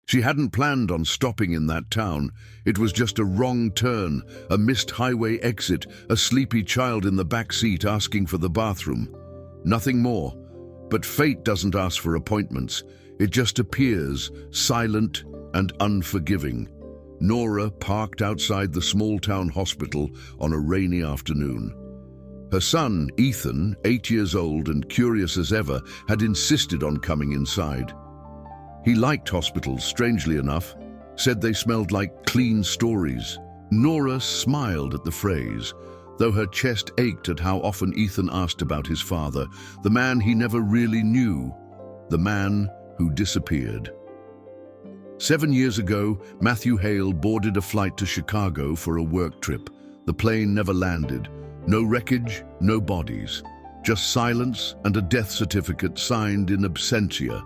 She hadn't planned on stopping in that town. It was just a wrong turn, a missed highway exit, a sleepy child in the back seat asking for the bathroom. Nothing more. But fate doesn't ask for appointments. It just appears, silent and unforgiving. Nora parked outside the small-town hospital on a rainy afternoon. Her son, Ethan, 8 years old and curious as ever, had insisted on coming inside. He liked hospitals, strangely enough, said they smelled like clean stories. Nora smiled at the phrase, though her chest ached at how often Ethan asked about his father, the man he never really knew, the man who disappeared. 7 years ago, Matthew Hale boarded a flight to Chicago for a work trip. The plane never landed. No wreckage, no bodies. Just silence and a death certificate signed in absentia.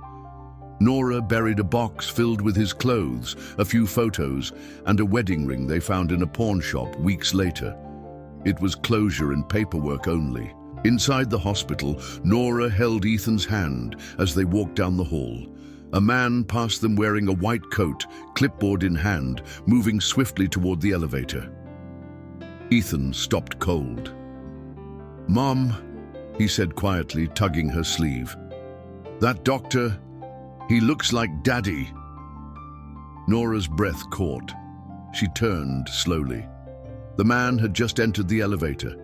Nora buried a box filled with his clothes, a few photos, and a wedding ring they found in a pawn shop weeks later. It was closure and paperwork only. Inside the hospital, Nora held Ethan's hand as they walked down the hall. A man passed them wearing a white coat, clipboard in hand, moving swiftly toward the elevator. Ethan stopped cold. "Mom," he said quietly, tugging her sleeve. "That doctor, he looks like Daddy." Nora's breath caught. She turned slowly. The man had just entered the elevator.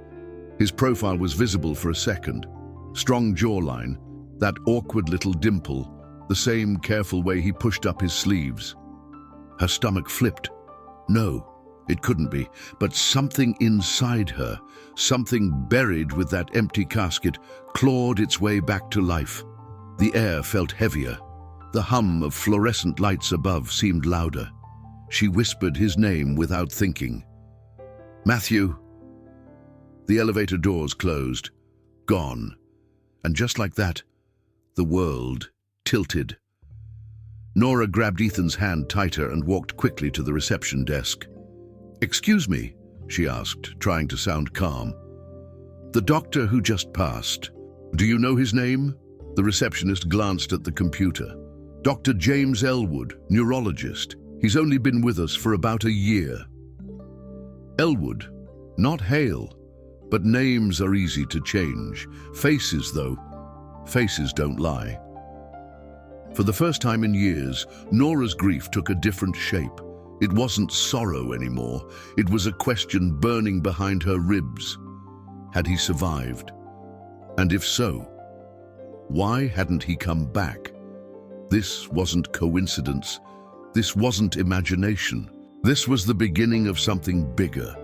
His profile was visible for a second. Strong jawline, that awkward little dimple, the same careful way he pushed up his sleeves. Her stomach flipped. No, it couldn't be, but something inside her, something buried with that empty casket, clawed its way back to life. The air felt heavier. The hum of fluorescent lights above seemed louder. She whispered his name without thinking. "Matthew." The elevator doors closed. Gone. And just like that, the world tilted. Nora grabbed Ethan's hand tighter and walked quickly to the reception desk. "Excuse me," she asked, trying to sound calm. "The doctor who just passed, do you know his name?" The receptionist glanced at the computer. "Dr. James Elwood, neurologist. He's only been with us for about a year." Elwood, not Hale. But names are easy to change. Faces, though, faces don't lie. For the first time in years, Nora's grief took a different shape. It wasn't sorrow anymore. It was a question burning behind her ribs. Had he survived? And if so, why hadn't he come back? This wasn't coincidence. This wasn't imagination. This was the beginning of something bigger.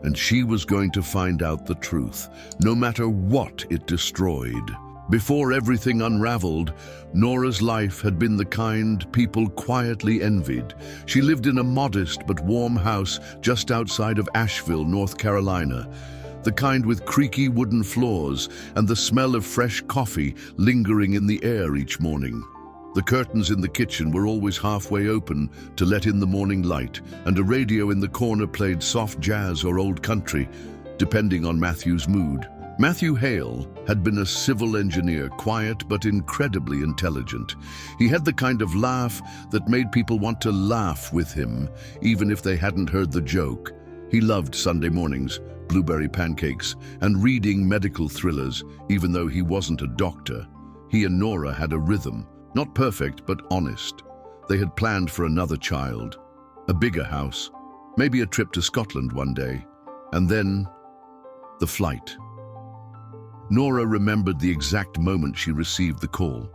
And she was going to find out the truth, no matter what it destroyed. Before everything unraveled, Nora's life had been the kind people quietly envied. She lived in a modest but warm house just outside of Asheville, North Carolina. The kind with creaky wooden floors and the smell of fresh coffee lingering in the air each morning. The curtains in the kitchen were always halfway open to let in the morning light, and a radio in the corner played soft jazz or old country, depending on Matthew's mood. Matthew Hale had been a civil engineer, quiet but incredibly intelligent. He had the kind of laugh that made people want to laugh with him, even if they hadn't heard the joke. He loved Sunday mornings, blueberry pancakes, and reading medical thrillers, even though he wasn't a doctor. He and Nora had a rhythm. Not perfect, but honest. They had planned for another child, a bigger house, maybe a trip to Scotland one day, and then the flight. Nora remembered the exact moment she received the call.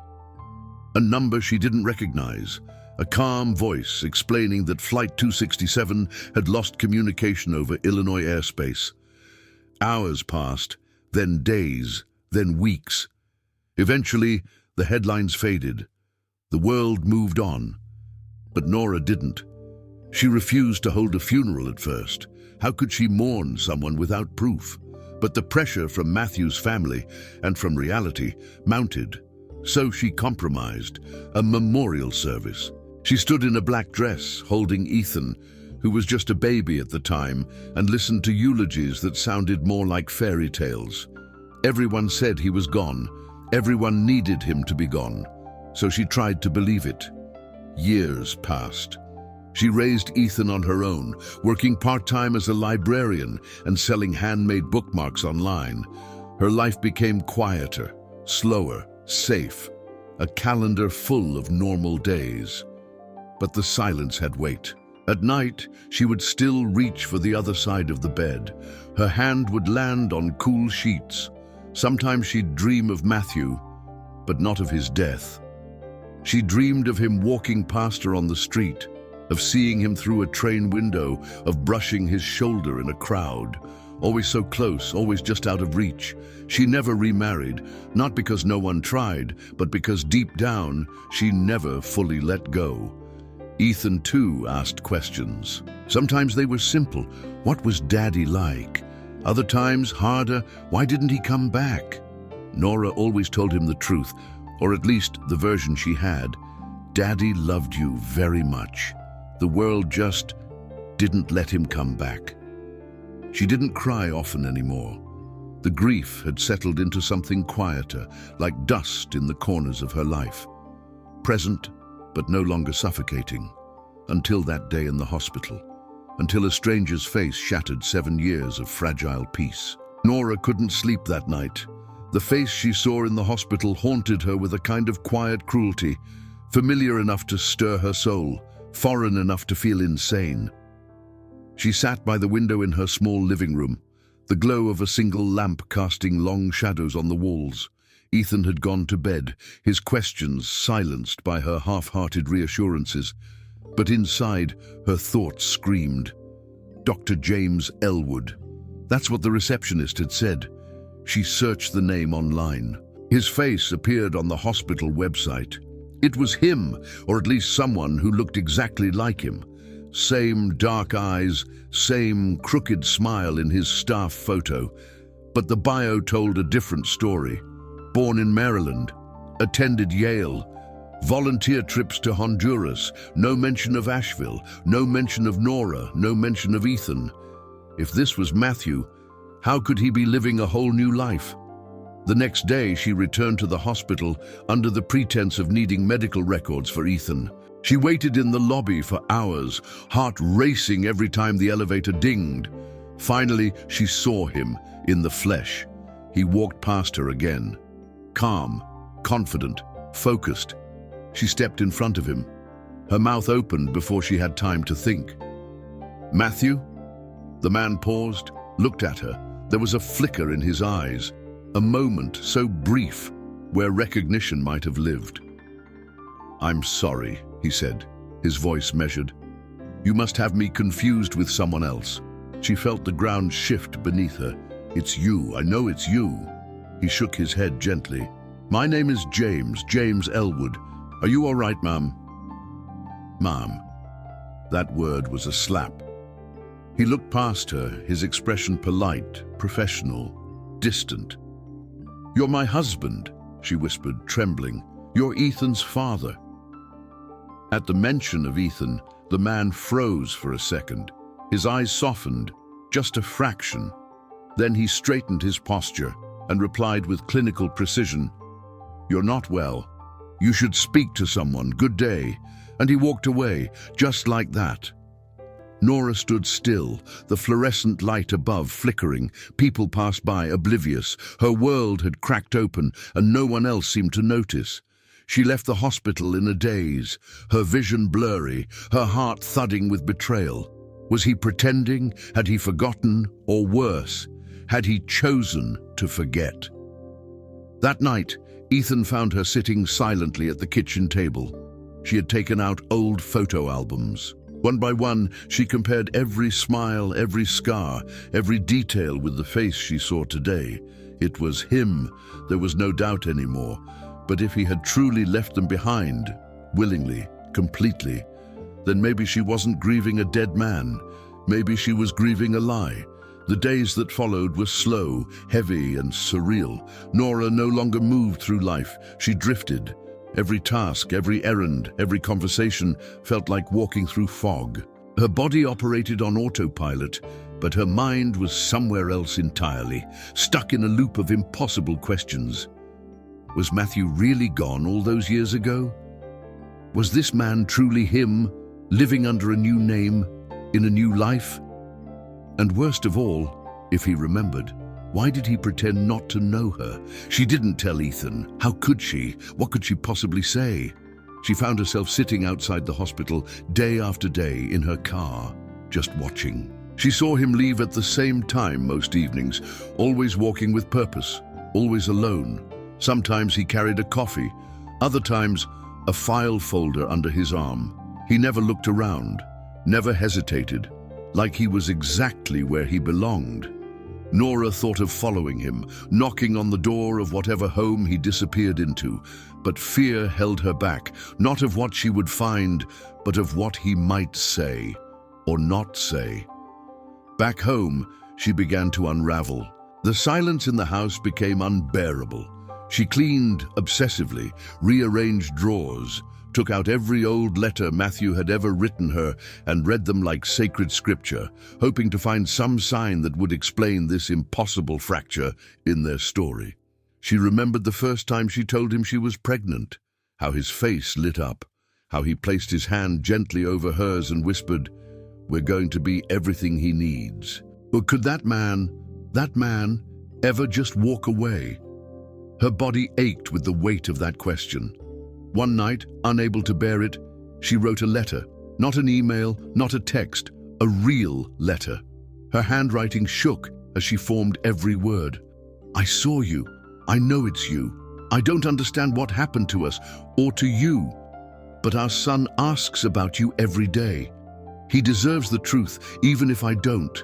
A number she didn't recognize, a calm voice explaining that Flight 267 had lost communication over Illinois airspace. Hours passed, then days, then weeks. Eventually, the headlines faded. The world moved on. But Nora didn't. She refused to hold a funeral at first. How could she mourn someone without proof? But the pressure from Matthew's family and from reality mounted. So she compromised. A memorial service. She stood in a black dress, holding Ethan, who was just a baby at the time, and listened to eulogies that sounded more like fairy tales. Everyone said he was gone. Everyone needed him to be gone, so she tried to believe it. Years passed. She raised Ethan on her own, working part-time as a librarian and selling handmade bookmarks online. Her life became quieter, slower, safe, a calendar full of normal days. But the silence had weight. At night, she would still reach for the other side of the bed. Her hand would land on cool sheets. Sometimes she'd dream of Matthew, but not of his death. She dreamed of him walking past her on the street, of seeing him through a train window, of brushing his shoulder in a crowd. Always so close, always just out of reach. She never remarried, not because no one tried, but because deep down, she never fully let go. Ethan, too, asked questions. Sometimes they were simple. What was Daddy like? Other times, harder. Why didn't he come back? Nora always told him the truth, or at least the version she had. Daddy loved you very much. The world just didn't let him come back. She didn't cry often anymore. The grief had settled into something quieter, like dust in the corners of her life. Present, but no longer suffocating. Until that day in the hospital. Until a stranger's face shattered 7 years of fragile peace. Nora couldn't sleep that night. The face she saw in the hospital haunted her with a kind of quiet cruelty, familiar enough to stir her soul, foreign enough to feel insane. She sat by the window in her small living room, the glow of a single lamp casting long shadows on the walls. Ethan had gone to bed, his questions silenced by her half-hearted reassurances. But inside, her thoughts screamed. Dr. James Elwood. That's what the receptionist had said. She searched the name online. His face appeared on the hospital website. It was him, or at least someone who looked exactly like him. Same dark eyes, same crooked smile in his staff photo. But the bio told a different story. Born in Maryland, attended Yale, volunteer trips to Honduras, no mention of Asheville, no mention of Nora, no mention of Ethan. If this was Matthew, how could he be living a whole new life? The next day, she returned to the hospital under the pretense of needing medical records for Ethan. She waited in the lobby for hours, heart racing every time the elevator dinged. Finally, she saw him in the flesh. He walked past her again. Calm, confident, focused. She stepped in front of him. Her mouth opened before she had time to think. Matthew? The man paused, looked at her. There was a flicker in his eyes, a moment so brief where recognition might have lived. I'm sorry, he said, his voice measured. You must have me confused with someone else. She felt the ground shift beneath her. It's you, I know it's you. He shook his head gently. My name is James Elwood. Are you all right, Ma'am? Ma'am. That word was a slap. He looked past her, his expression polite, professional, distant. You're my husband, she whispered, trembling. You're Ethan's father. At the mention of Ethan, the man froze for a second. His eyes softened, just a fraction. Then he straightened his posture and replied with clinical precision, You're not well. You should speak to someone. Good day. And he walked away, just like that. Nora stood still, the fluorescent light above flickering. People passed by, oblivious. Her world had cracked open, and no one else seemed to notice. She left the hospital in a daze, her vision blurry, her heart thudding with betrayal. Was he pretending? Had he forgotten? Or worse, had he chosen to forget? That night, Ethan found her sitting silently at the kitchen table. She had taken out old photo albums. One by one, she compared every smile, every scar, every detail with the face she saw today. It was him, there was no doubt anymore. But if he had truly left them behind, willingly, completely, then maybe she wasn't grieving a dead man. Maybe she was grieving a lie. The days that followed were slow, heavy, and surreal. Nora no longer moved through life. She drifted. Every task, every errand, every conversation felt like walking through fog. Her body operated on autopilot, but her mind was somewhere else entirely, stuck in a loop of impossible questions. Was Matthew really gone all those years ago? Was this man truly him, living under a new name, in a new life? And worst of all, if he remembered, why did he pretend not to know her? She didn't tell Ethan. How could she? What could she possibly say? She found herself sitting outside the hospital day after day in her car, just watching. She saw him leave at the same time most evenings, always walking with purpose, always alone. Sometimes he carried a coffee, other times a file folder under his arm. He never looked around, never hesitated, like he was exactly where he belonged. Nora thought of following him, knocking on the door of whatever home he disappeared into, but fear held her back, not of what she would find, but of what he might say or not say. Back home, she began to unravel. The silence in the house became unbearable. She cleaned obsessively, rearranged drawers, took out every old letter Matthew had ever written her and read them like sacred scripture, hoping to find some sign that would explain this impossible fracture in their story. She remembered the first time she told him she was pregnant, how his face lit up, how he placed his hand gently over hers and whispered, "We're going to be everything he needs." But could that man, ever just walk away? Her body ached with the weight of that question. One night, unable to bear it, she wrote a letter. Not an email, not a text, a real letter. Her handwriting shook as she formed every word. "I saw you. I know it's you. I don't understand what happened to us, or to you. But our son asks about you every day. He deserves the truth, even if I don't.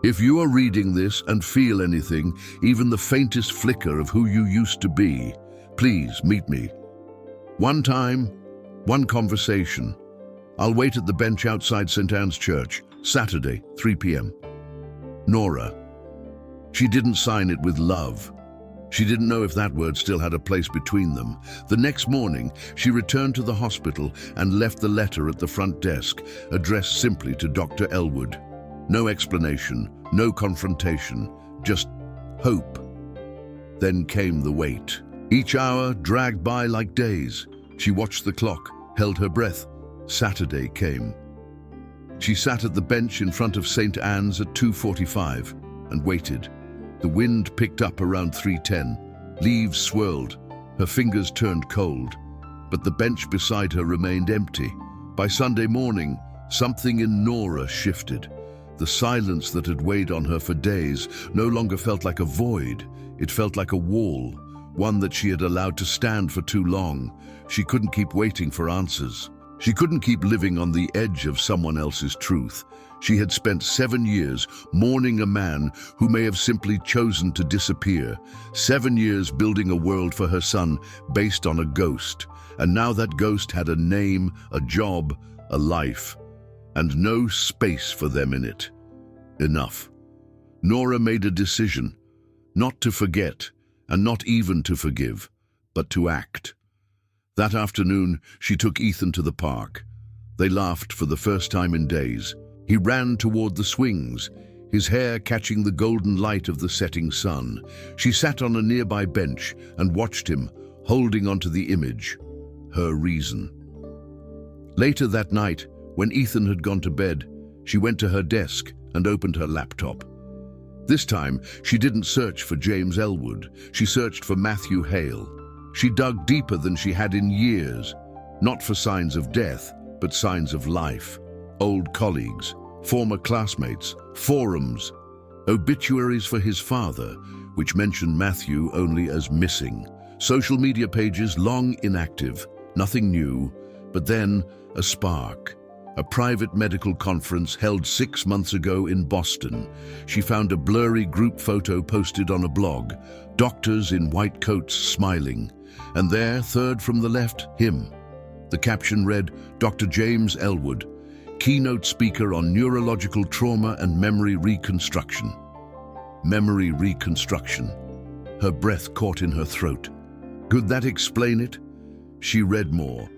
If you are reading this and feel anything, even the faintest flicker of who you used to be, please meet me. One time, one conversation. I'll wait at the bench outside St. Anne's Church, Saturday, 3 p.m. Nora." She didn't sign it with love. She didn't know if that word still had a place between them. The next morning, she returned to the hospital and left the letter at the front desk, addressed simply to Dr. Elwood. No explanation, no confrontation, just hope. Then came the wait. Each hour dragged by like days. She watched the clock, held her breath. Saturday came. She sat at the bench in front of St. Anne's at 2:45 and waited. The wind picked up around 3:10. Leaves swirled. Her fingers turned cold. But the bench beside her remained empty. By Sunday morning, something in Nora shifted. The silence that had weighed on her for days no longer felt like a void. It felt like a wall, one that she had allowed to stand for too long. She couldn't keep waiting for answers. She couldn't keep living on the edge of someone else's truth. She had spent 7 years mourning a man who may have simply chosen to disappear. 7 years building a world for her son based on a ghost. And now that ghost had a name, a job, a life, and no space for them in it. Enough. Nora made a decision, not to forget, and not even to forgive, but to act. That afternoon, she took Ethan to the park. They laughed for the first time in days. He ran toward the swings, his hair catching the golden light of the setting sun. She sat on a nearby bench and watched him, holding onto the image, her reason. Later that night, when Ethan had gone to bed, she went to her desk and opened her laptop. This time, she didn't search for James Elwood. She searched for Matthew Hale. She dug deeper than she had in years, not for signs of death, but signs of life. Old colleagues, former classmates, forums, obituaries for his father, which mentioned Matthew only as missing. Social media pages long inactive, nothing new, but then a spark. A private medical conference held 6 months ago in Boston. She found a blurry group photo posted on a blog, doctors in white coats smiling, and there, third from the left, him. The caption read, Dr. James Elwood, keynote speaker on neurological trauma and memory reconstruction. Memory reconstruction. Her breath caught in her throat. Could that explain it? She read more.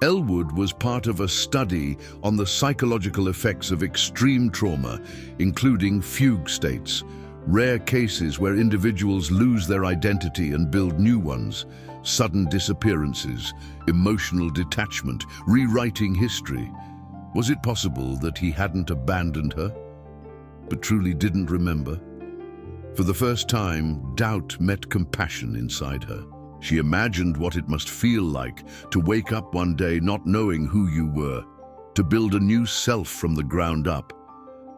Elwood was part of a study on the psychological effects of extreme trauma, including fugue states, rare cases where individuals lose their identity and build new ones. Sudden disappearances, emotional detachment, rewriting history. Was it possible that he hadn't abandoned her, but truly didn't remember? For the first time, doubt met compassion inside her. She imagined what it must feel like to wake up one day not knowing who you were, to build a new self from the ground up,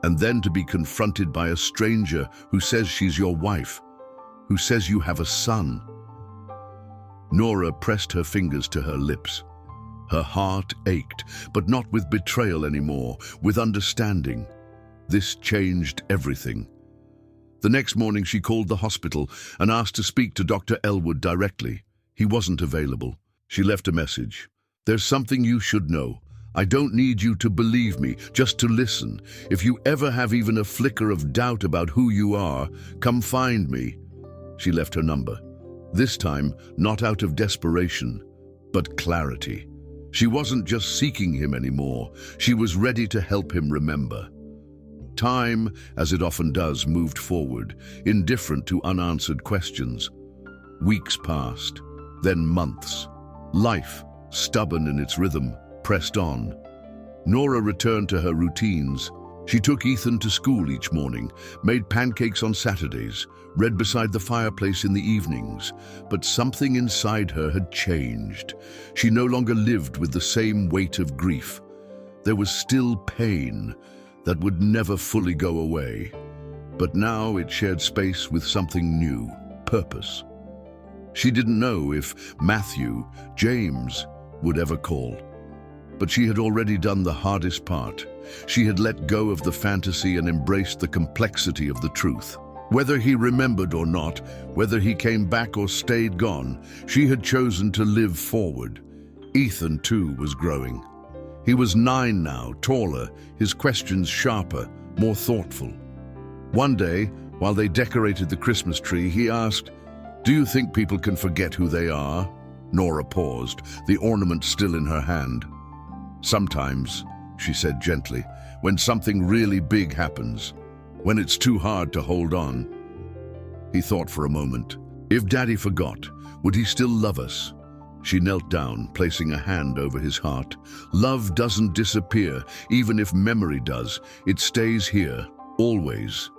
and then to be confronted by a stranger who says she's your wife, who says you have a son. Nora pressed her fingers to her lips. Her heart ached, but not with betrayal anymore, with understanding. This changed everything. The next morning she called the hospital and asked to speak to Dr. Elwood directly. He wasn't available. She left a message. "There's something you should know. I don't need you to believe me, just to listen. If you ever have even a flicker of doubt about who you are, come find me." She left her number. This time, not out of desperation, but clarity. She wasn't just seeking him anymore. She was ready to help him remember. Time, as it often does, moved forward, indifferent to unanswered questions. Weeks passed, then months. Life, stubborn in its rhythm, pressed on. Nora returned to her routines. She took Ethan to school each morning, made pancakes on Saturdays, read beside the fireplace in the evenings. But something inside her had changed. She no longer lived with the same weight of grief. There was still pain that would never fully go away. But now it shared space with something new, purpose. She didn't know if Matthew, James, would ever call. But she had already done the hardest part. She had let go of the fantasy and embraced the complexity of the truth. Whether he remembered or not, whether he came back or stayed gone, she had chosen to live forward. Ethan, too, was growing. He was 9 now, taller, his questions sharper, more thoughtful. One day, while they decorated the Christmas tree, he asked, "Do you think people can forget who they are?" Nora paused, the ornament still in her hand. "Sometimes," she said gently, "when something really big happens, when it's too hard to hold on." He thought for a moment. If Daddy forgot, would he still love us? She knelt down, placing a hand over his heart. Love doesn't disappear, even if memory does. It stays here, always.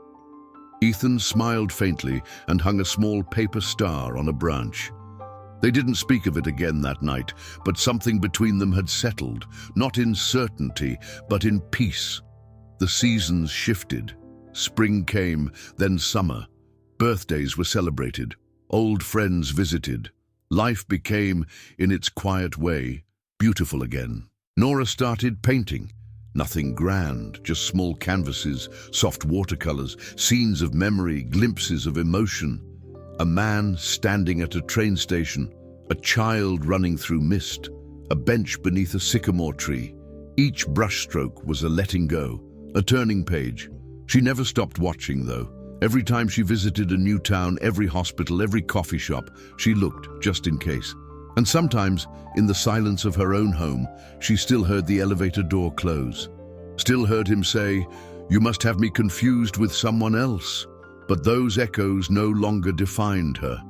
Ethan smiled faintly and hung a small paper star on a branch. They didn't speak of it again that night, but something between them had settled, not in certainty, but in peace. The seasons shifted. Spring came, then summer. Birthdays were celebrated. Old friends visited. Life became, in its quiet way, beautiful again. Nora started painting. Nothing grand, just small canvases, soft watercolors, scenes of memory, glimpses of emotion. A man standing at a train station, a child running through mist, a bench beneath a sycamore tree. Each brushstroke was a letting go, a turning page. She never stopped watching, though. Every time she visited a new town, every hospital, every coffee shop, she looked, just in case. And sometimes, in the silence of her own home, she still heard the elevator door close. Still heard him say, "You must have me confused with someone else." But those echoes no longer defined her.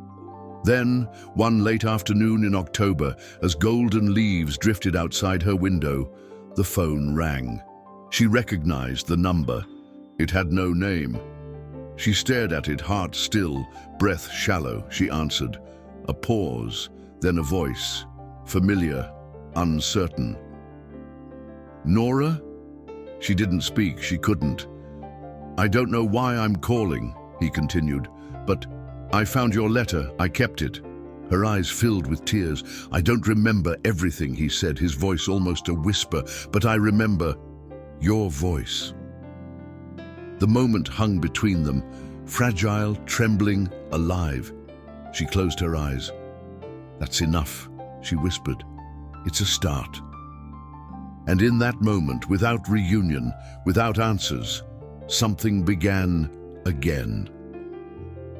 Then, one late afternoon in October, as golden leaves drifted outside her window, the phone rang. She recognized the number. It had no name. She stared at it, heart still, breath shallow. She answered. A pause, then a voice, familiar, uncertain. "Nora?" She didn't speak, she couldn't. "I don't know why I'm calling," he continued, "but I found your letter, I kept it." Her eyes filled with tears. "I don't remember everything," he said, his voice almost a whisper, "but I remember your voice." The moment hung between them, fragile, trembling, alive. She closed her eyes. "That's enough," she whispered. "It's a start." And in that moment, without reunion, without answers, something began again.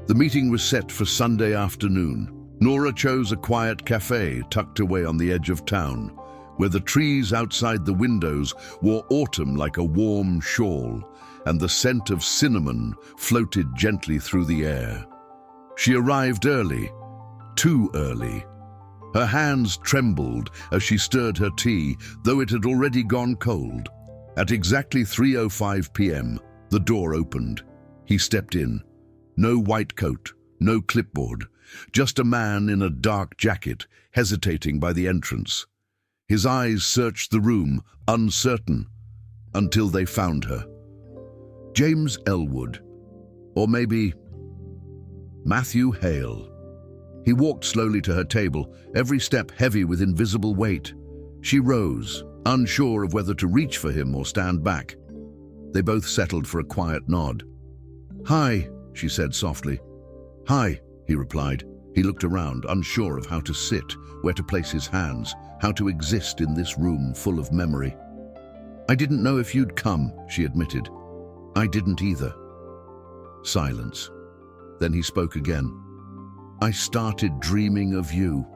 The meeting was set for Sunday afternoon. Nora chose a quiet cafe tucked away on the edge of town, where the trees outside the windows wore autumn like a warm shawl, and the scent of cinnamon floated gently through the air. She arrived early, too early. Her hands trembled as she stirred her tea, though it had already gone cold. At exactly 3:05 p.m., the door opened. He stepped in. No white coat, no clipboard, just a man in a dark jacket, hesitating by the entrance. His eyes searched the room, uncertain, until they found her. James Elwood, or maybe Matthew Hale. He walked slowly to her table, every step heavy with invisible weight. She rose, unsure of whether to reach for him or stand back. They both settled for a quiet nod. "Hi," she said softly. "Hi," he replied. He looked around, unsure of how to sit, where to place his hands, how to exist in this room full of memory. "I didn't know if you'd come," she admitted. "I didn't either." Silence. Then he spoke again. "I started dreaming of you."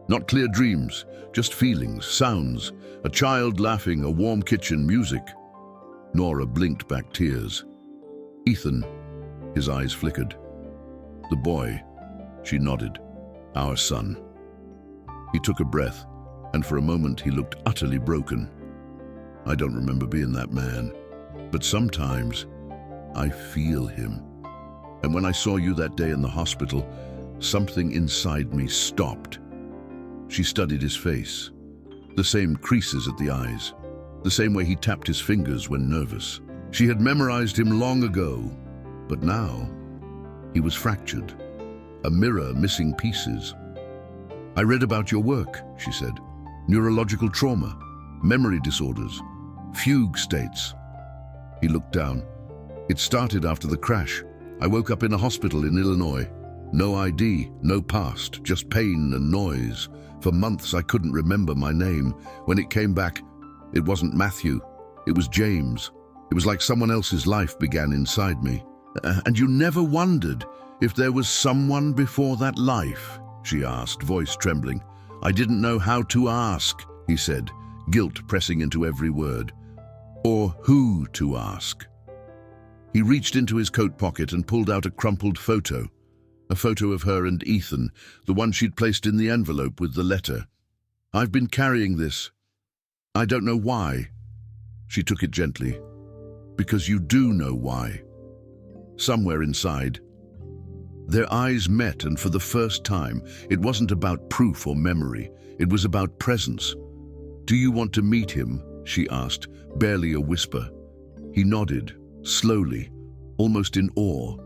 Not clear dreams, just feelings, sounds, a child laughing, a warm kitchen, music. Nora blinked back tears. "Ethan," his eyes flickered. "The boy," she nodded. "Our son." He took a breath, and for a moment he looked utterly broken. "I don't remember being that man, but sometimes I feel him. And when I saw you that day in the hospital, something inside me stopped." She studied his face. The same creases at the eyes, the same way he tapped his fingers when nervous. She had memorized him long ago, but now he was fractured, a mirror missing pieces. "I read about your work," she said. "Neurological trauma, memory disorders, fugue states." He looked down. "It started after the crash. I woke up in a hospital in Illinois. No ID, no past, just pain and noise. For months I couldn't remember my name. When it came back, it wasn't Matthew, it was James. It was like someone else's life began inside me." "And you never wondered if there was someone before that life?" she asked, voice trembling. "I didn't know how to ask," he said, guilt pressing into every word. "Or who to ask." He reached into his coat pocket and pulled out a crumpled photo. A photo of her and Ethan, the one she'd placed in the envelope with the letter. "I've been carrying this. I don't know why." She took it gently. "Because you do know why." Somewhere inside. Their eyes met, and for the first time, it wasn't about proof or memory. It was about presence. "Do you want to meet him?" she asked, barely a whisper. He nodded, slowly, almost in awe.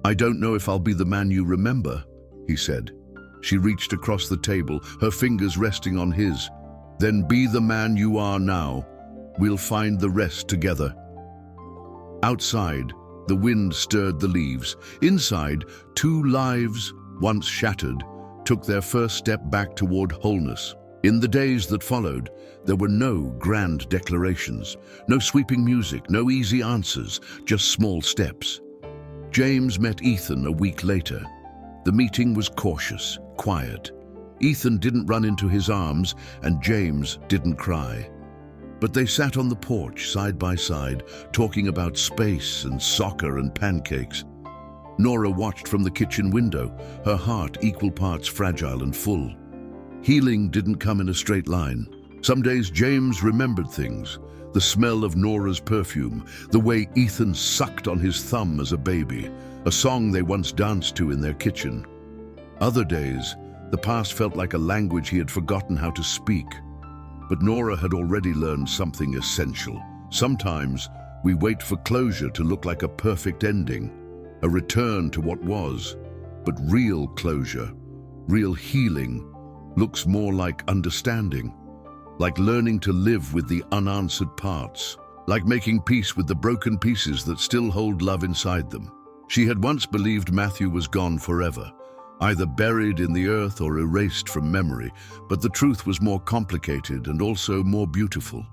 "I don't know if I'll be the man you remember," he said. She reached across the table, her fingers resting on his. "Then be the man you are now. We'll find the rest together." Outside, the wind stirred the leaves. Inside, two lives, once shattered, took their first step back toward wholeness. In the days that followed, there were no grand declarations, no sweeping music, no easy answers, just small steps. James met Ethan a week later. The meeting was cautious, quiet. Ethan didn't run into his arms, and James didn't cry. But they sat on the porch, side by side, talking about space and soccer and pancakes. Nora watched from the kitchen window, her heart equal parts fragile and full. Healing didn't come in a straight line. Some days James remembered things. The smell of Nora's perfume, the way Ethan sucked on his thumb as a baby, a song they once danced to in their kitchen. Other days, the past felt like a language he had forgotten how to speak. But Nora had already learned something essential. Sometimes we wait for closure to look like a perfect ending, a return to what was. But real closure, real healing, looks more like understanding. Like learning to live with the unanswered parts, like making peace with the broken pieces that still hold love inside them. She had once believed Matthew was gone forever, either buried in the earth or erased from memory, but the truth was more complicated and also more beautiful.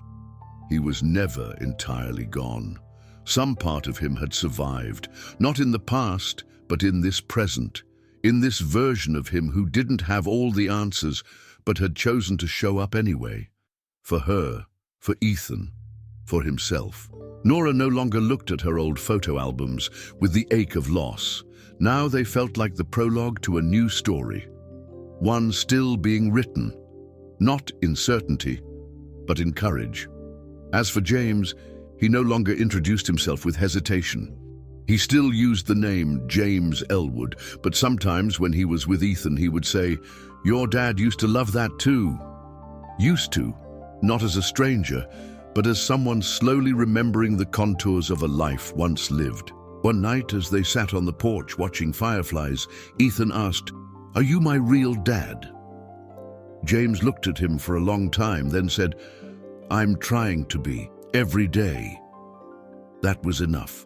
He was never entirely gone. Some part of him had survived, not in the past, but in this present, in this version of him who didn't have all the answers, but had chosen to show up anyway. For her, for Ethan, for himself. Nora no longer looked at her old photo albums with the ache of loss. Now they felt like the prologue to a new story. one still being written, not in certainty, but in courage. As for James, he no longer introduced himself with hesitation. He still used the name James Elwood, but sometimes when he was with Ethan, he would say, "Your dad used to love that too." Used to, not as a stranger, but as someone slowly remembering the contours of a life once lived. One night, as they sat on the porch watching fireflies, Ethan asked, "Are you my real dad?" James looked at him for a long time, then said, "I'm trying to be, every day." That was enough.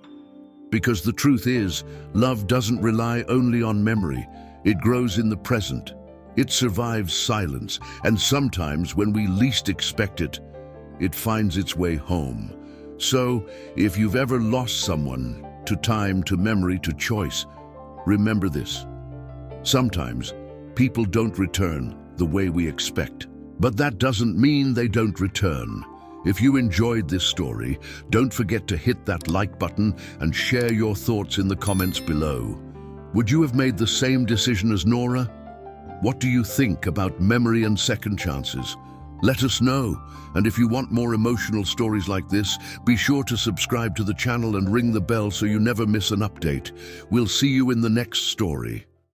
Because the truth is, love doesn't rely only on memory. It grows in the present. It survives silence, and sometimes when we least expect it, it finds its way home. So, if you've ever lost someone, to time, to memory, to choice, remember this. Sometimes, people don't return the way we expect, but that doesn't mean they don't return. If you enjoyed this story, don't forget to hit that like button and share your thoughts in the comments below. Would you have made the same decision as Nora? What do you think about memory and second chances? Let us know. And if you want more emotional stories like this, be sure to subscribe to the channel and ring the bell so you never miss an update. We'll see you in the next story.